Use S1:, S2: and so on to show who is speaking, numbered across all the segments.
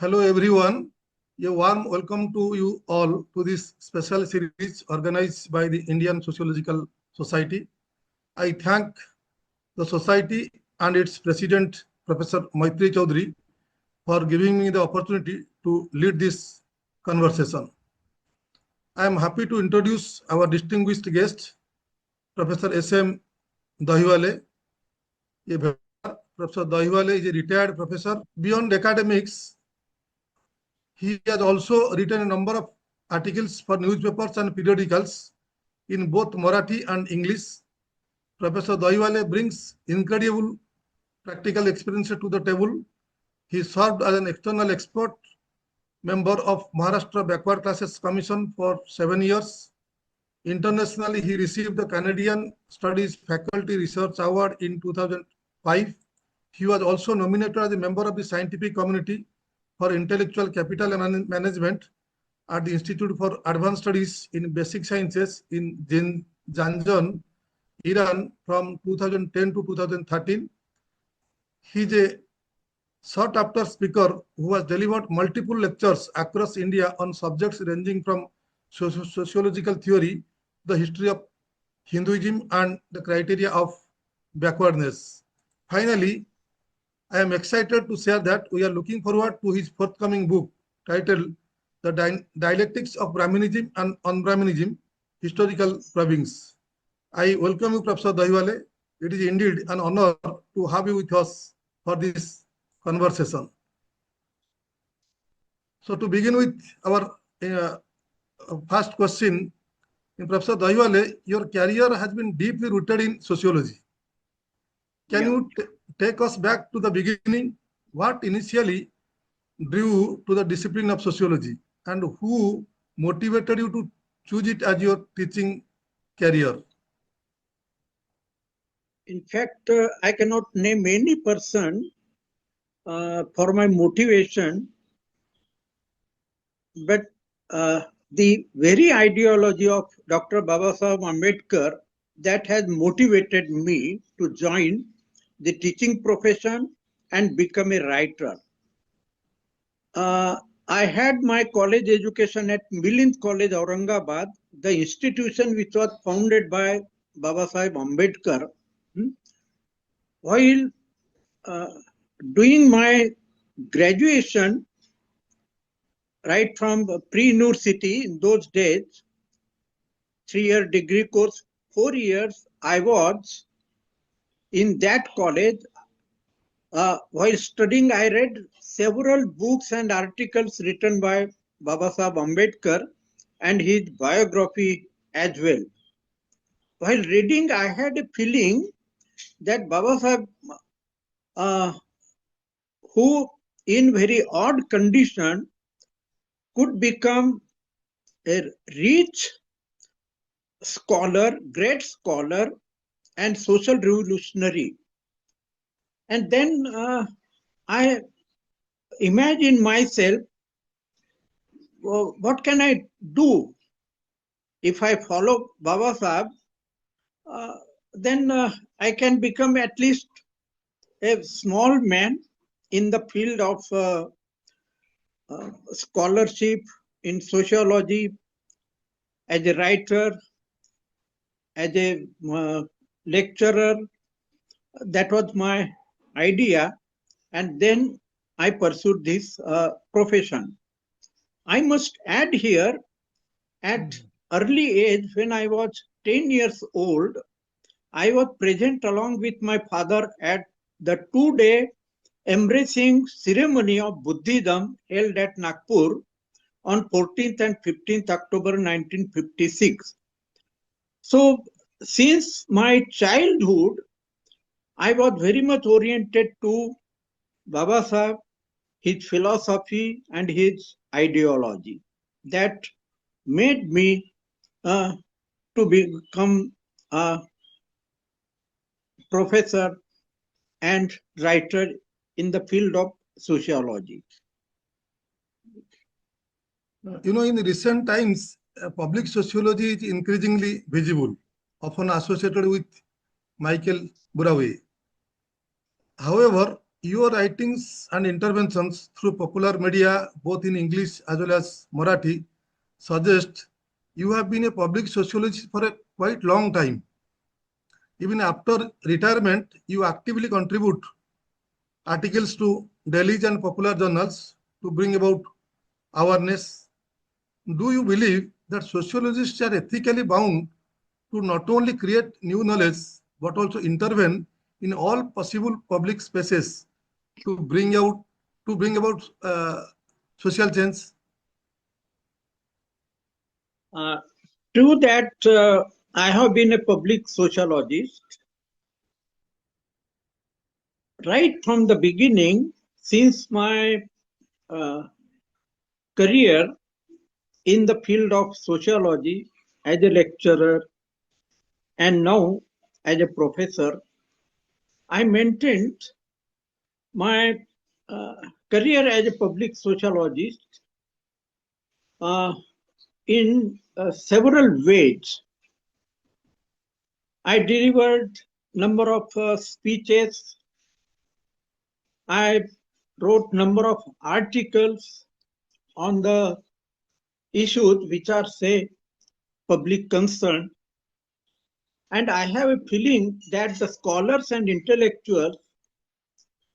S1: Hello everyone. A warm welcome to you all to this special series organized by the Indian Sociological Society. I thank the society and its president, Professor Maitri Chaudhary, for giving me the opportunity to lead this conversation. I am happy to introduce our distinguished guest, Professor S.M. Dahiwale. Professor Dahiwale is a retired professor. Beyond academics, he has also written a number of articles for newspapers and periodicals in both Marathi and English. Professor Dahiwale brings incredible practical experience to the table. He served as an external expert member of Maharashtra Backward Classes Commission for 7 years. Internationally, he received the Canadian Studies Faculty Research Award in 2005. He was also nominated as a member of the scientific community for intellectual capital and management at the Institute for Advanced Studies in Basic Sciences in Zanjan, Iran from 2010 to 2013. He is a sought-after speaker who has delivered multiple lectures across India on subjects ranging from sociological theory, the history of Hinduism, and the criteria of backwardness. Finally, I am excited to share that we are looking forward to his forthcoming book titled The Dialectics of Brahminism and Un-Brahminism, Historical Probings. I welcome you, Professor Dahiwale. It is indeed an honor to have you with us for this conversation. So to begin with our first question, Professor Dahiwale, your career has been deeply rooted in sociology. Can you take us back to the beginning? What initially drew you to the discipline of sociology and who motivated you to choose it as your teaching career?
S2: In fact, I cannot name any person for my motivation, but the very ideology of Dr. Babasaheb Ambedkar that has motivated me to join the teaching profession and become a writer. I had my college education at Milind College, Aurangabad, the institution which was founded by Babasaheb Ambedkar. While doing my graduation, right from pre-university in those days, 3-year degree course, 4 years, I was in that college. While studying, I read several books and articles written by Babasaheb Ambedkar and his biography as well. While reading, I had a feeling that Babasaheb, who in very odd condition could become a rich scholar, great scholar, and social revolutionary. And then I imagine myself, well, what can I do if I follow Babasaheb? Then I can become at least a small man in the field of scholarship in sociology, as a writer, as a lecturer. That was my idea, and then I pursued this profession. I must add here, at early age, when I was 10 years old, I was present along with my father at the 2-day embracing ceremony of Buddhism held at Nagpur on 14th and 15th October 1956. So since my childhood, I was very much oriented to Babasaheb, his philosophy and his ideology. That made me to become a professor and writer in the field of sociology.
S1: You know, in recent times, public sociology is increasingly visible, often associated with Michael Burawe. However, your writings and interventions through popular media, both in English as well as Marathi, suggest you have been a public sociologist for a quite long time. Even after retirement, you actively contribute articles to dailies and popular journals to bring about awareness. Do you believe that sociologists are ethically bound to not only create new knowledge but also intervene in all possible public spaces to bring about social change?
S2: Uh, True that I have been a public sociologist right from the beginning, since my uh, career in the field of sociology as a lecturer and now as a professor. I maintained my uh, career as a public sociologist uh, in several ways. I delivered number of speeches. I wrote number of articles on the issues which are, say, public concern. And I have a feeling that the scholars and intellectuals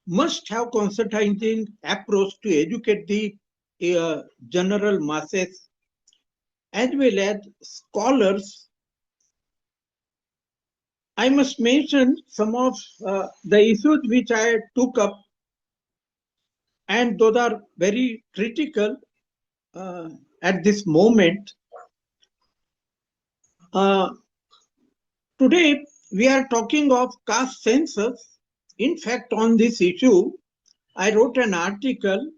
S2: must have concertizing approach to educate the general masses as well as scholars. I must mention some of the issues which I took up, and those are very critical at this moment. Uh, Today, we are talking of caste census. In fact, on this issue, I wrote an article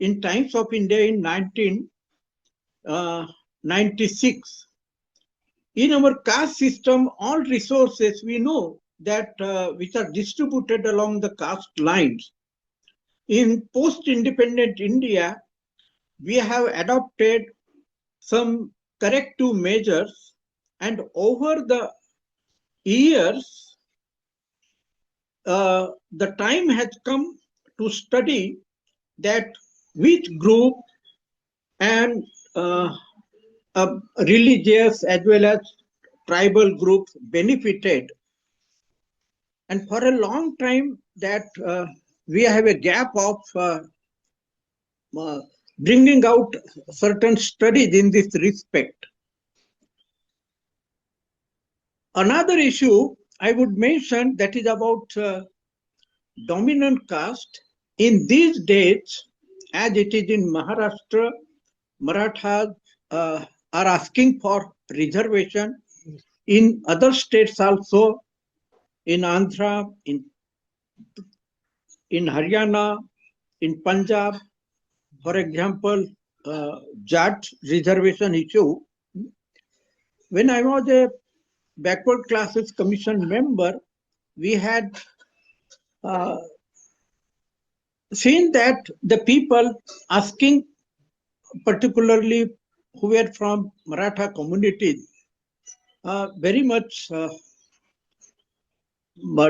S2: in Times of India in 1996. In our caste system, all resources we know that which are distributed along the caste lines. In post-independent India, we have adopted some corrective measures, and over the years, the time has come to study that which group and religious as well as tribal groups benefited. And for a long time that we have a gap of bringing out certain studies in this respect. Another issue I would mention that is about dominant caste. In these days, as it is in Maharashtra, Marathas are asking for reservation. In other states also, in Andhra, in Haryana, in Punjab, for example, Jat reservation issue. When I was a backward classes commission member, we had seen that the people asking, particularly who were from Maratha communities, very much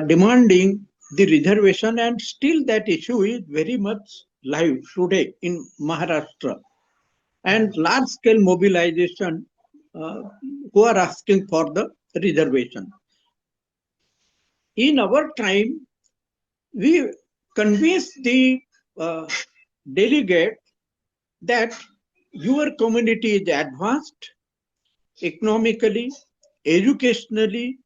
S2: demanding the reservation, and still that issue is very much live today in Maharashtra. And large scale mobilization who are asking for the reservation. In our time, we convinced the delegate that your community is advanced economically, educationally,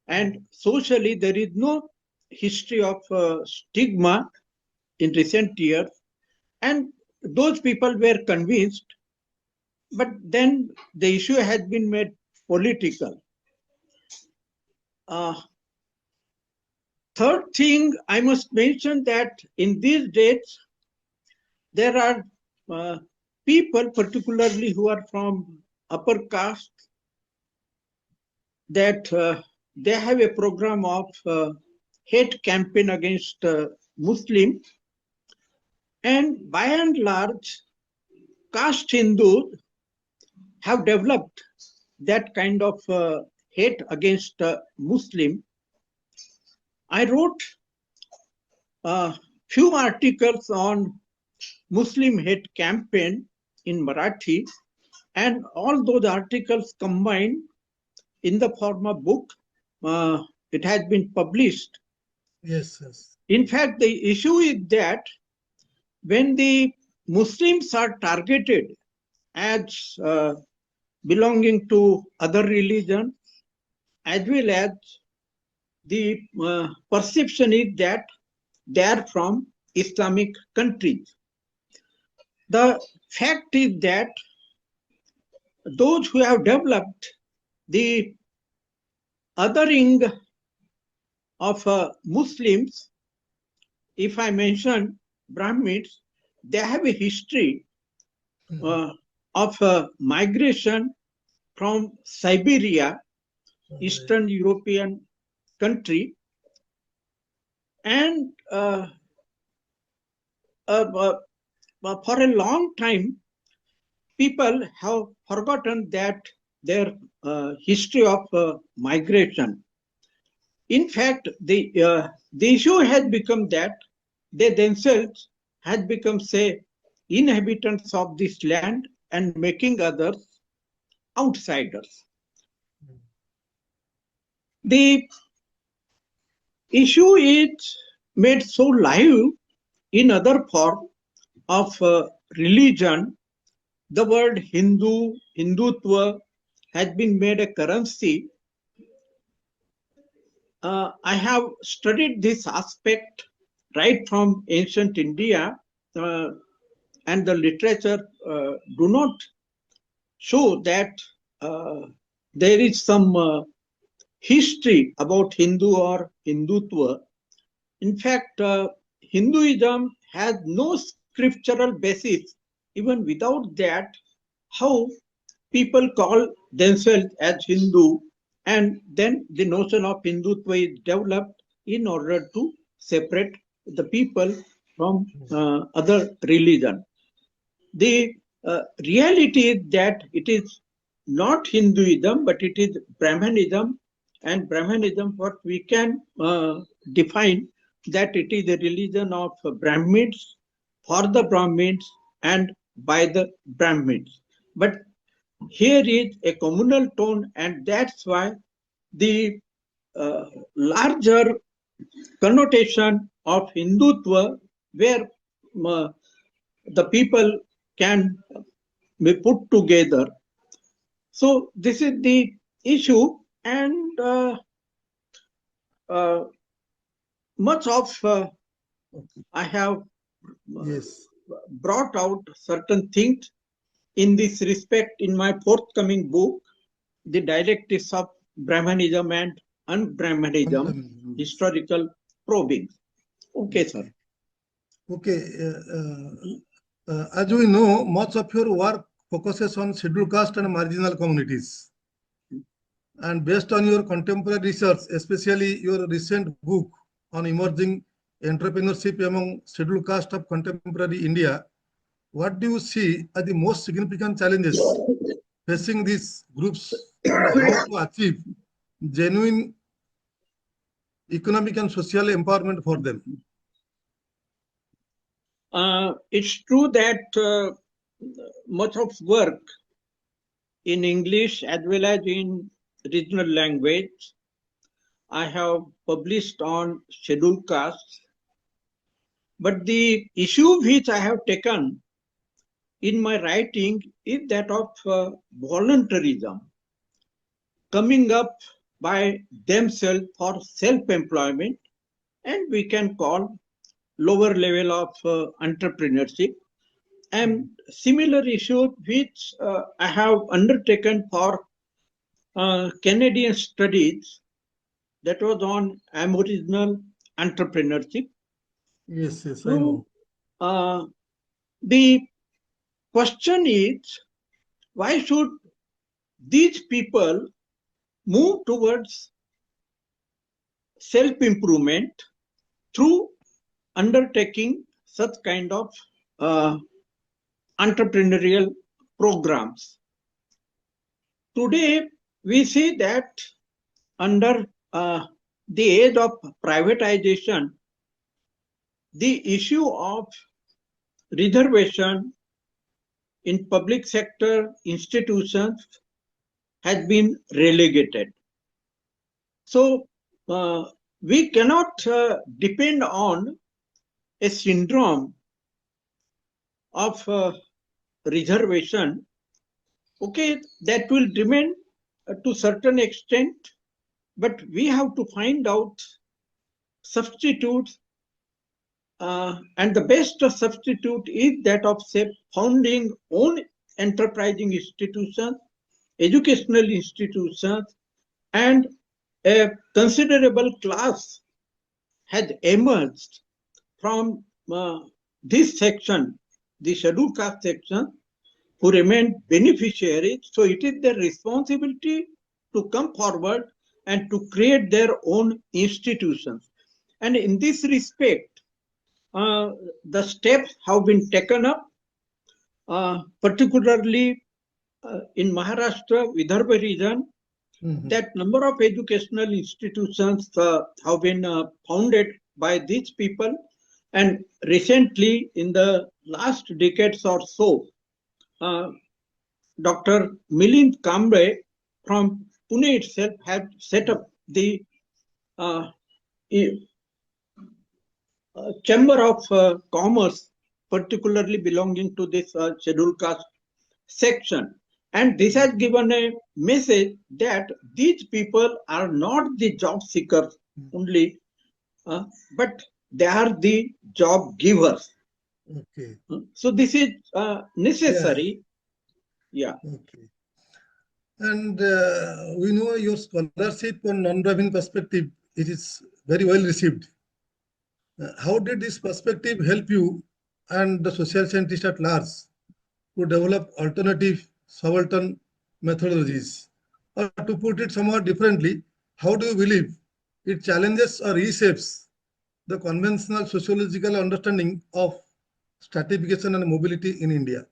S2: and socially. There is no history of stigma in recent years, and those people were convinced. But then the issue has been made political. Third thing, I must mention that in these days, there are people, particularly who are from upper caste, that they have a program of hate campaign against Muslims, and by and large, caste Hindus have developed that kind of hate against Muslim. I wrote few articles on Muslim hate campaign in Marathi, and all those articles combined in the form of book. It has been published.
S1: Yes, yes.
S2: In fact, the issue is that when the Muslims are targeted as belonging to other religion, as well as the perception is that they are from Islamic countries. The fact is that those who have developed the othering of Muslims, if I mention Brahmins, they have a history of migration from Siberia, Eastern European country, and for a long time, people have forgotten that their history of migration. In fact, the issue has become that they themselves had become, say, inhabitants of this land and making others outsiders. The issue is made so live in other form of religion. The word Hindu, Hindutva has been made a currency. I have studied this aspect right from ancient India, and the literature do not show that there is some history about Hindu or Hindutva. In fact, Hinduism has no scriptural basis. Even without that, how people call themselves as Hindu, and then the notion of Hindutva is developed in order to separate the people from other religion. The reality is that it is not Hinduism, but it is Brahmanism, and Brahmanism, what we can define that it is a religion of Brahmins, for the Brahmins, and by the Brahmins. But here is a communal tone, and that's why the larger connotation of Hindutva, where the people can be put together. So this is the issue, and much of I have brought out certain things in this respect in my forthcoming book, The Dialectics of Brahmanism and Un-Brahmanism, Historical Probing. Okay, sir.
S1: Okay. As we know, much of your work focuses on scheduled caste and marginal communities. And based on your contemporary research, especially your recent book on emerging entrepreneurship among scheduled caste of contemporary India, what do you see as the most significant challenges facing these groups and how to achieve genuine economic and social empowerment for them?
S2: It's true that much of work in English as well as in regional language I have published on scheduled castes, but the issue which I have taken in my writing is that of voluntarism, coming up by themselves for self-employment, and we can call lower level of entrepreneurship, and similar issues which I have undertaken for Canadian studies, that was on Aboriginal entrepreneurship.
S1: Yes, yes,
S2: so,
S1: I know.
S2: The question is, why should these people move towards self-improvement through undertaking such kind of entrepreneurial programs? Today, we see that under the age of privatization, the issue of reservation in public sector institutions has been relegated. So we cannot depend on a syndrome of reservation. Okay, that will remain to certain extent, but we have to find out substitutes, and the best substitute is that of, say, founding own enterprising institutions, educational institutions, and a considerable class has emerged from this section, the scheduled caste section, who remain beneficiaries. So it is their responsibility to come forward and to create their own institutions. And in this respect, the steps have been taken up, particularly in Maharashtra, Vidarbha region. That number of educational institutions have been founded by these people. And recently, in the last decades or so, Dr. Milind Kamble from Pune itself had set up the Chamber of Commerce, particularly belonging to this scheduled caste section. And this has given a message that these people are not the job seekers only, but they are the job givers.
S1: Okay.
S2: So this is necessary. Yeah.
S1: Okay. And we know your scholarship on non-Brahmin perspective, it is very well received. How did this perspective help you and the social scientists at large to develop alternative subaltern methodologies? Or to put it somewhat differently, how do you believe it challenges or reshapes the conventional sociological understanding of stratification and mobility in India?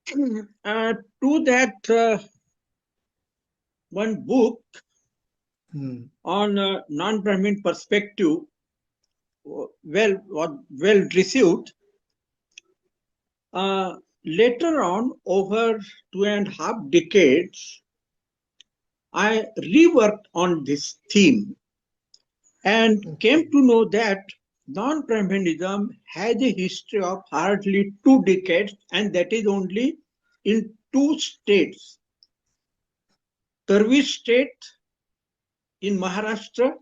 S2: To that, one book on non-Brahmin perspective, well received. Later on, over 2.5 decades, I reworked on this theme and came to know that non-Brahminism has a history of hardly 2 decades, and that is only in 2 states. Karvi state in Maharashtra,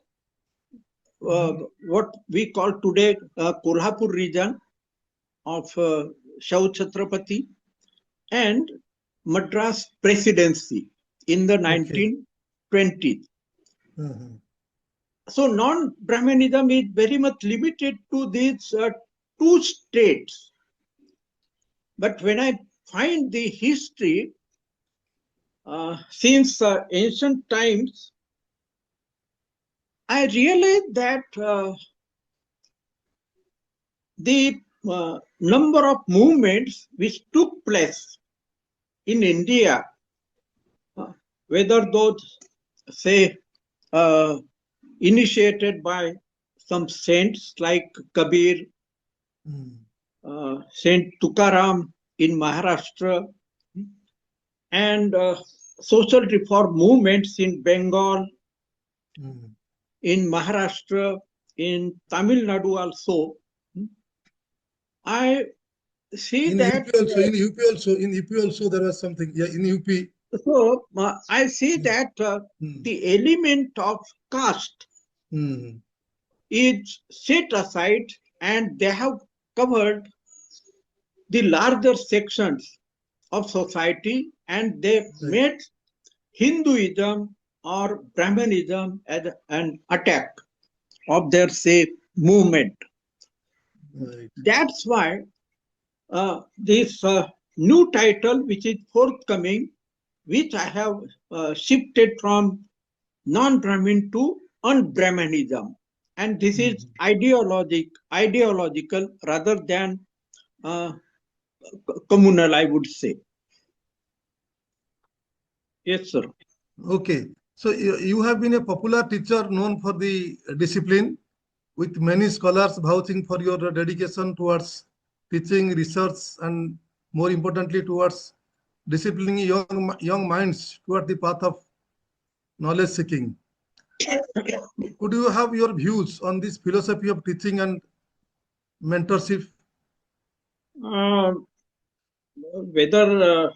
S2: what we call today Kolhapur region of Shahu Chhatrapati, and Madras Presidency in the 1920s. So non-Brahminism is very much limited to these 2 states. But when I find the history, since ancient times, I realized that the number of movements which took place in India, whether those, say, initiated by some saints like Kabir, Saint Tukaram in Maharashtra, and social reform movements in Bengal, in Maharashtra, in Tamil Nadu also. I see
S1: in
S2: that
S1: UP also, in UP also there was something. Yeah, in UP.
S2: So I see that the element of caste is set aside, and they have covered the larger sections of society, and they made Hinduism or Brahmanism as an attack of their, say, movement. That's why this new title, which is forthcoming, which I have shifted from non-Brahmin to un-Brahmanism. And this is ideological rather than communal, I would say. Yes, sir.
S1: Okay. So you have been a popular teacher known for the discipline, with many scholars vouching for your dedication towards teaching, research, and more importantly, towards disciplining young minds toward the path of knowledge seeking. Could you have your views on this philosophy of teaching and mentorship?
S2: Uh, Whether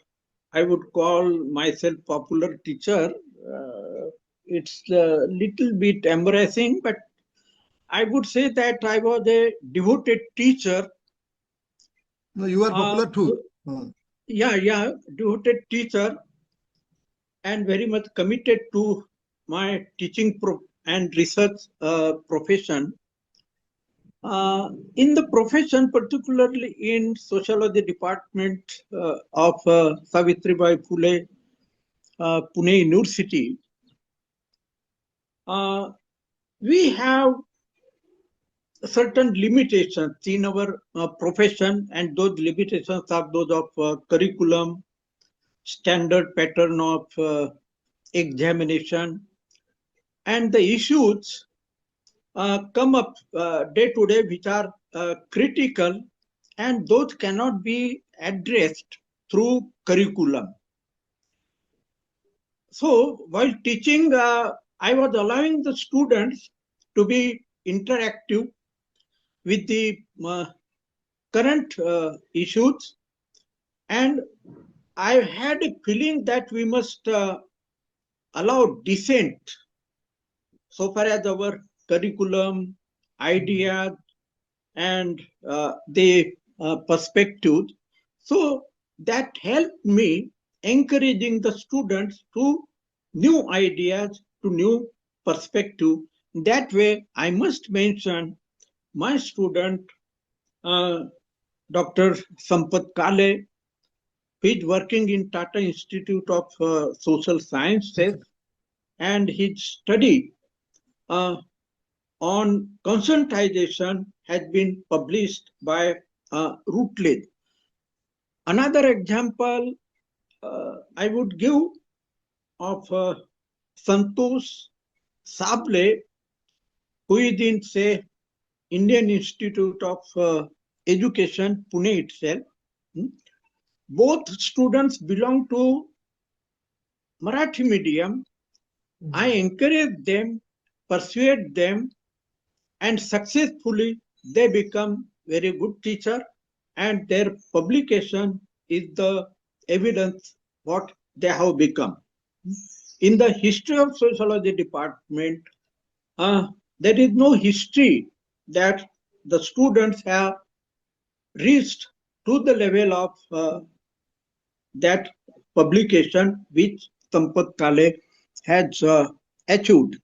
S2: I would call myself popular teacher, it's a little bit embarrassing, but I would say that I was a devoted teacher.
S1: No, you are
S2: Uh,
S1: popular too. Hmm.
S2: yeah, devoted teacher, and very much committed to my teaching and research profession. In the profession, particularly in sociology department of Savitribai Phule, Pune University, we have certain limitations in our profession, and those limitations are those of curriculum, standard pattern of examination, and the issues come up day to day which are critical, and those cannot be addressed through curriculum. So while teaching, I was allowing the students to be interactive with the current issues, and I had a feeling that we must allow dissent so far as our curriculum, ideas, and the perspective. So that helped me encouraging the students to new ideas, to new perspective. That way, I must mention my student, Dr. Sampat Kale, who is working in Tata Institute of Social Sciences, and his study on conscientization has been published by Routledge. Another example I would give of Santosh Sable, who is in, say, Indian Institute of Education, Pune itself. Both students belong to Marathi medium. I encourage them, persuade them, and successfully they become very good teacher, and their publication is the evidence what they have become. In the history of sociology department, there is no history that the students have reached to the level of that publication which Sampat Kale has achieved.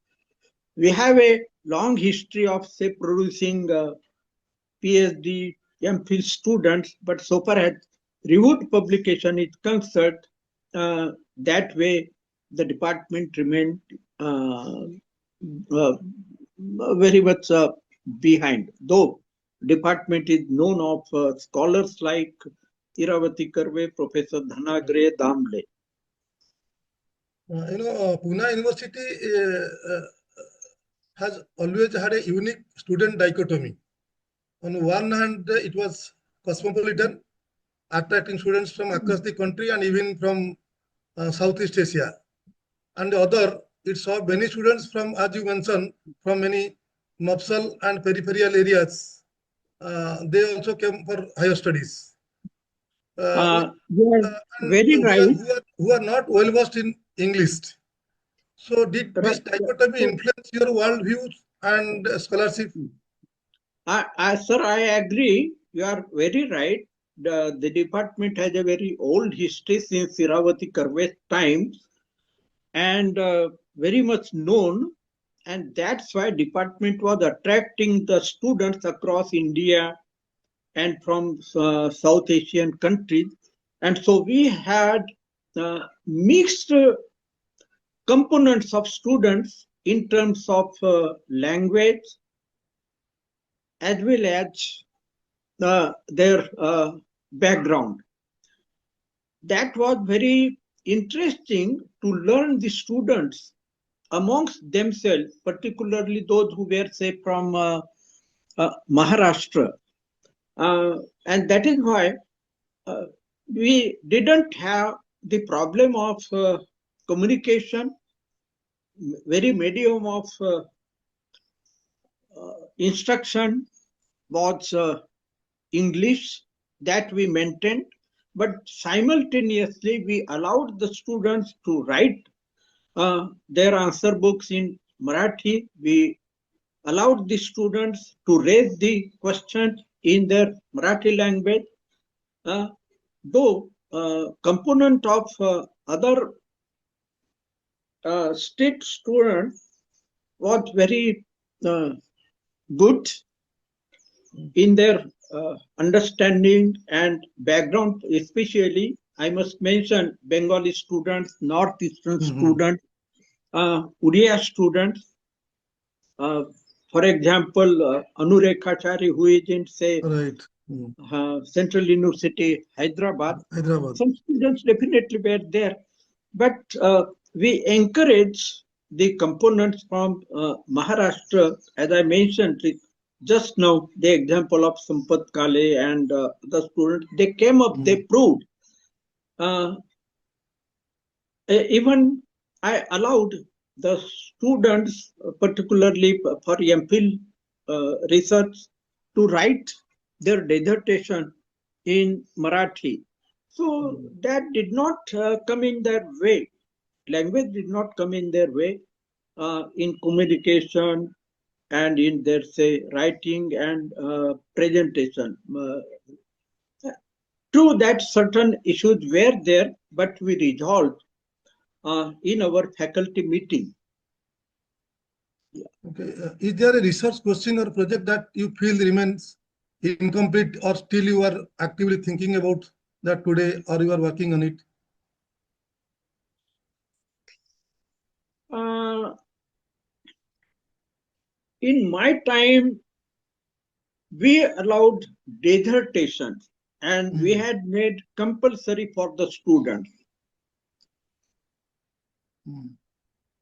S2: We have a long history of, say, producing PhD, MPhil students, but so far as reviewed publication is concerned, that way the department remained very much behind. Though department is known of scholars like Iravati Karve, Professor Dhanagre Damle.
S1: Pune University has always had a unique student dichotomy. On one hand, it was cosmopolitan, attracting students from across the country and even from Southeast Asia. And the other, it saw many students from, as you mentioned, from many mafsal and peripheral areas. They also came for higher studies.
S2: You are
S1: And
S2: very right.
S1: who are not well versed in English. So did this
S2: Right.
S1: dichotomy influence your worldviews and scholarship?
S2: Sir, I agree. You are very right. The department has a very old history since Iravati Karve's times, and very much known. And that's why department was attracting the students across India and from South Asian countries. And so we had mixed components of students in terms of language as well as their background. That was very interesting to learn the students amongst themselves, particularly those who were, say, from Maharashtra. And that is why we didn't have the problem of communication, very medium of instruction was English that we maintained, but simultaneously we allowed the students to write their answer books in Marathi. We allowed the students to raise the questions in their Marathi language. Though component of other state students was very good in their understanding and background, especially I must mention Bengali students, Northeastern students, Uriya students. For example, Anurekhachari, who is in, say,
S1: Right.
S2: Central University, Hyderabad.
S1: Hyderabad.
S2: Some students definitely were there, but we encourage the components from Maharashtra, as I mentioned just now, the example of Sampat Kale and the students, they came up, they proved. Even I allowed the students, particularly for MPhil research, to write their dissertation in Marathi. So that did not come in their way. Language did not come in their way in communication and in their, say, writing and presentation. True that certain issues were there, but we resolved in our faculty meeting.
S1: Okay. Is there a research question or project that you feel remains incomplete, or still you are actively thinking about that today, or you are working on it?
S2: In my time, we allowed dissertations and we had made compulsory for the students.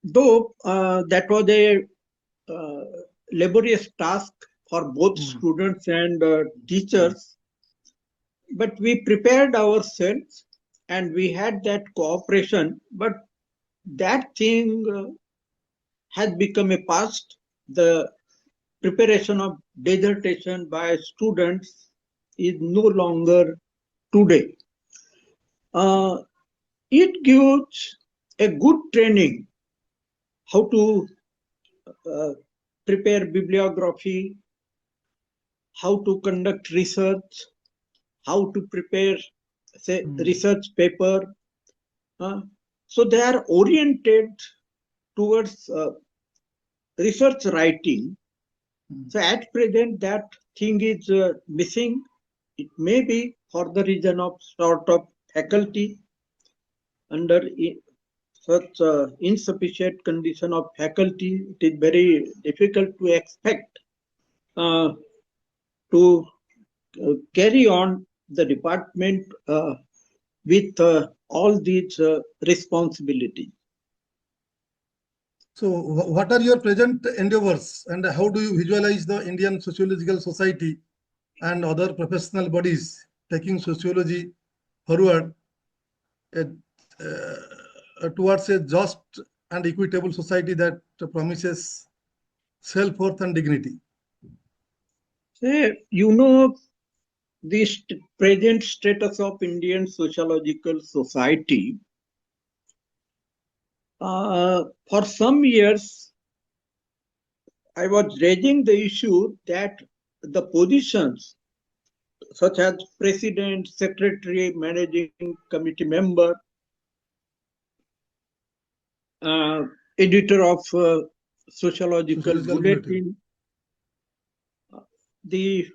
S2: Though that was a laborious task for both students and teachers, but we prepared ourselves and we had that cooperation, but that thing has become a past. The preparation of dissertation by students is no longer today. It gives a good training how to prepare bibliography, how to conduct research, how to prepare, say, research paper. So they are oriented towards research writing. So at present, that thing is missing. It may be for the reason of sort of faculty. Under such insufficient condition of faculty, it is very difficult to expect to carry on the department with all these responsibilities.
S1: So what are your present endeavors, and how do you visualize the Indian Sociological Society and other professional bodies taking sociology forward towards a just and equitable society that promises self-worth and dignity?
S2: You know, the present status of Indian Sociological Society, for some years, I was raising the issue that the positions such as president, secretary, managing committee member, editor of sociological bulletin, the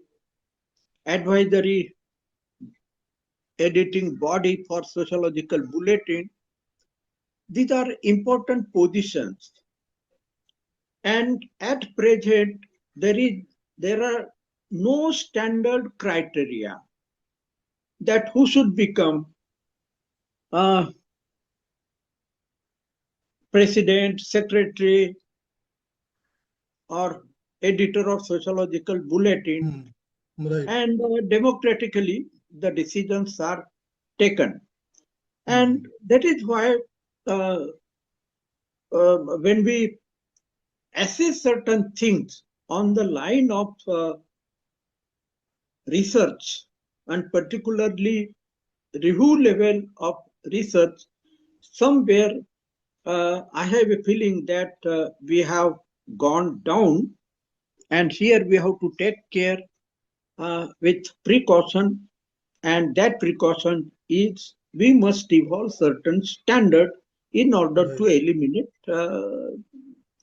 S2: advisory editing body for sociological bulletin, these are important positions. And at present, there are no standard criteria that who should become president, secretary, or editor of Sociological Bulletin,
S1: Right.
S2: and democratically the decisions are taken. And that is why when we assess certain things on the line of research, and particularly review level of research, somewhere I have a feeling that we have gone down, and here we have to take care with precaution, and that precaution is we must evolve certain standard in order
S1: Right.
S2: to eliminate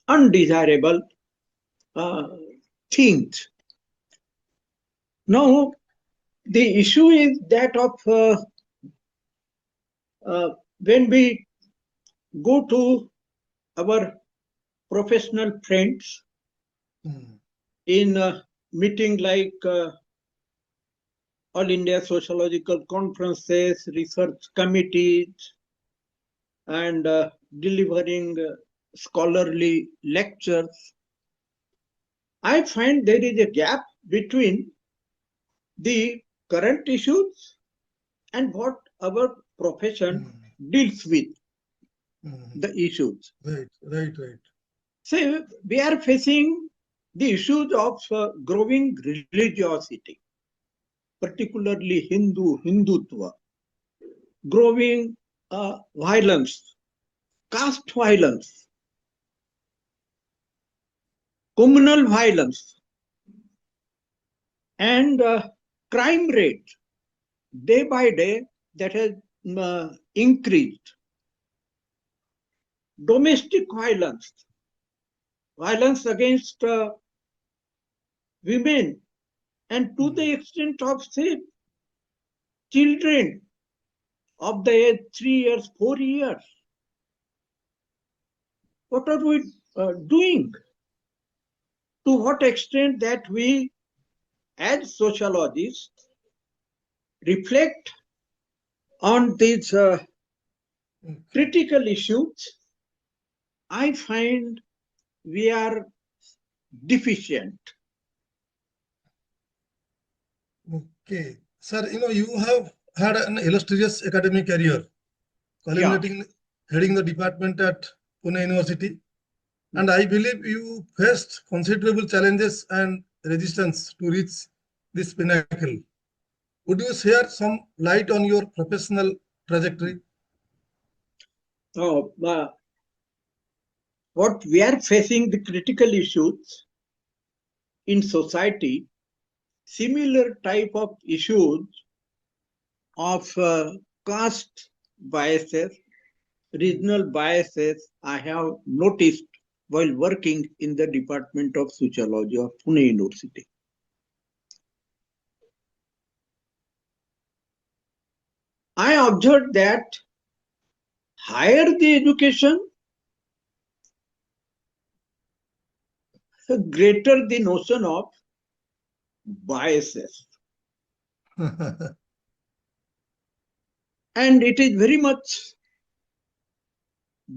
S2: undesirable things. Now, the issue is that of when we go to our professional friends in a meeting like All India Sociological Conferences, research committees, and delivering scholarly lectures, I find there is a gap between the current issues and what our profession deals with the issues.
S1: Right. Right. Right.
S2: So we are facing the issues of growing religiosity, particularly Hindutva, growing violence, caste violence, communal violence, and crime rate day by day that has increased. Domestic violence, violence against women, and to the extent of, say, children of the age 3 years, 4 years. What are we doing? To what extent that we, as sociologists, reflect on these critical issues, I find we are deficient.
S1: Okay. Sir, you have had an illustrious academic career, culminating heading the department at Pune University. And I believe you faced considerable challenges and resistance to reach this pinnacle. Would you share some light on your professional trajectory?
S2: Oh, what we are facing, the critical issues in society, similar type of issues of caste biases, regional biases, I have noticed while working in the Department of Sociology of Pune University. I observed that higher the education, the greater the notion of biases. And it is very much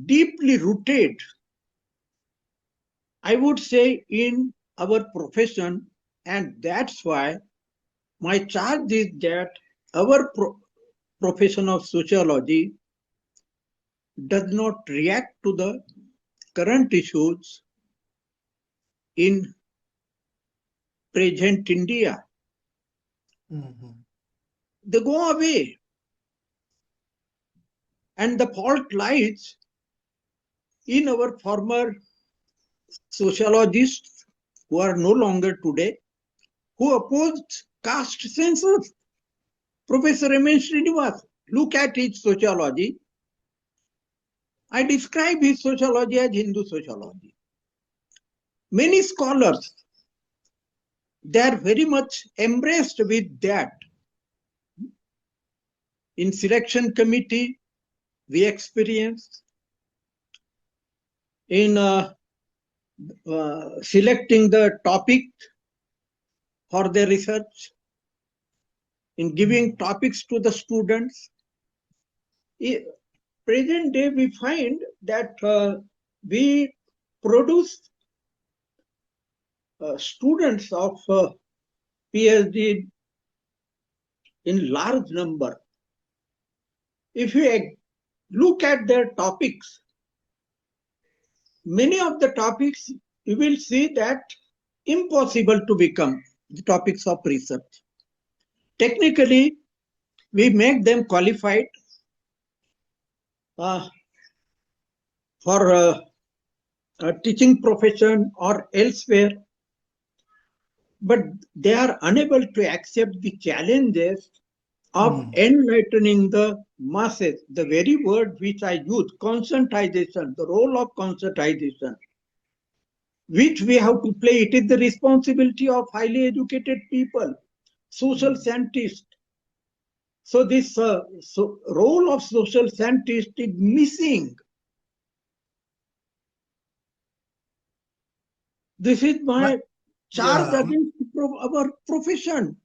S2: deeply rooted, I would say, in our profession, and that's why my charge is that our profession of sociology does not react to the current issues in present India. They go away. And the fault lies in our former sociologists who are no longer today, who opposed caste census. Professor M.N. Srinivas, look at his sociology. I describe his sociology as Hindu sociology. Many scholars, they are very much embraced with that. In selection committee, we experienced in selecting the topic for their research, in giving topics to the students. In present day, we find that we produce students of PhD in large number. If you look at their topics, many of the topics you will see that impossible to become the topics of research. Technically, we make them qualified for a teaching profession or elsewhere, but they are unable to accept the challenges of enlightening the masses. The very word which I use, conscientization, the role of conscientization, which we have to play. It is the responsibility of highly educated people, social scientists. So this role of social scientist is missing. This is my charge against our profession.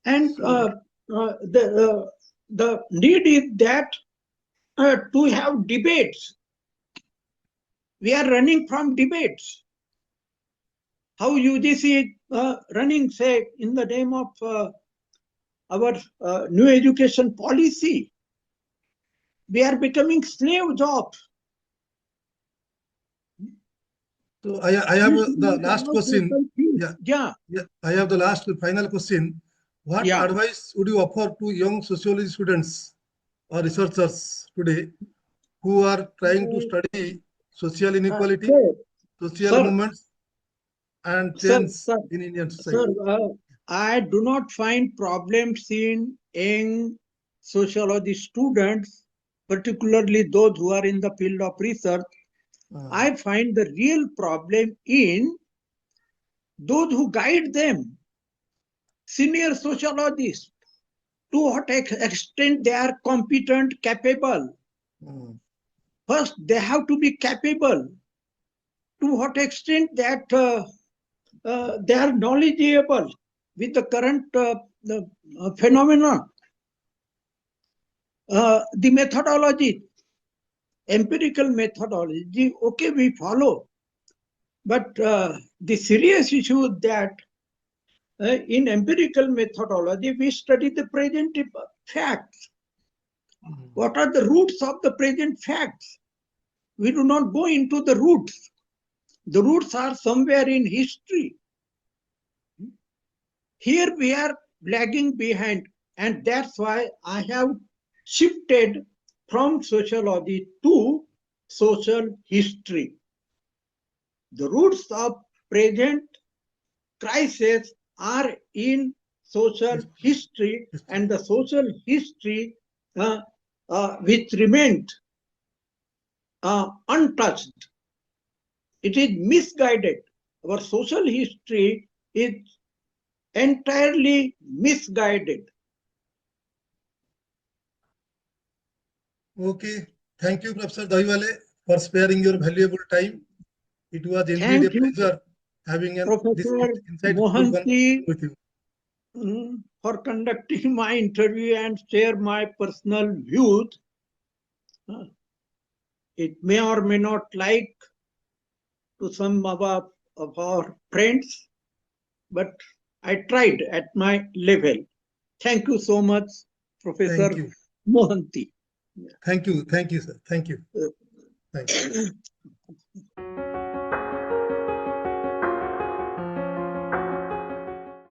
S2: And the need is that to have debates. We are running from debates. How UGC is running, say, in the name of our new education policy. We are becoming slave jobs.
S1: So I have the last question. Yeah. I have the last final question. What advice would you offer to young sociology students or researchers today who are trying to study social inequality, social movements, and change in Indian society?
S2: Sir, I do not find problems in young sociology students, particularly those who are in the field of research. I find the real problem in those who guide them, senior sociologists, to what extent they are competent, capable. First, they have to be capable. To what extent that they are knowledgeable with the current phenomena. The methodology, empirical methodology, okay, we follow. But the serious issue is that in empirical methodology, we study the present facts. What are the roots of the present facts? We do not go into the roots. The roots are somewhere in history. Here we are lagging behind, and that's why I have shifted from sociology to social history. The roots of present crisis are in social history, and the social history which remained untouched. It is misguided. Our social history is entirely misguided.
S1: Okay. Thank you, Professor Dahiwale, for sparing your valuable time. It was indeed a pleasure having this insightful conversation with you.
S2: For conducting my interview and share my personal views. It may or may not like to some of our friends, but I tried at my level. Thank you so much, Professor Mohanty.
S1: Thank you, sir. Thank you. Thank you.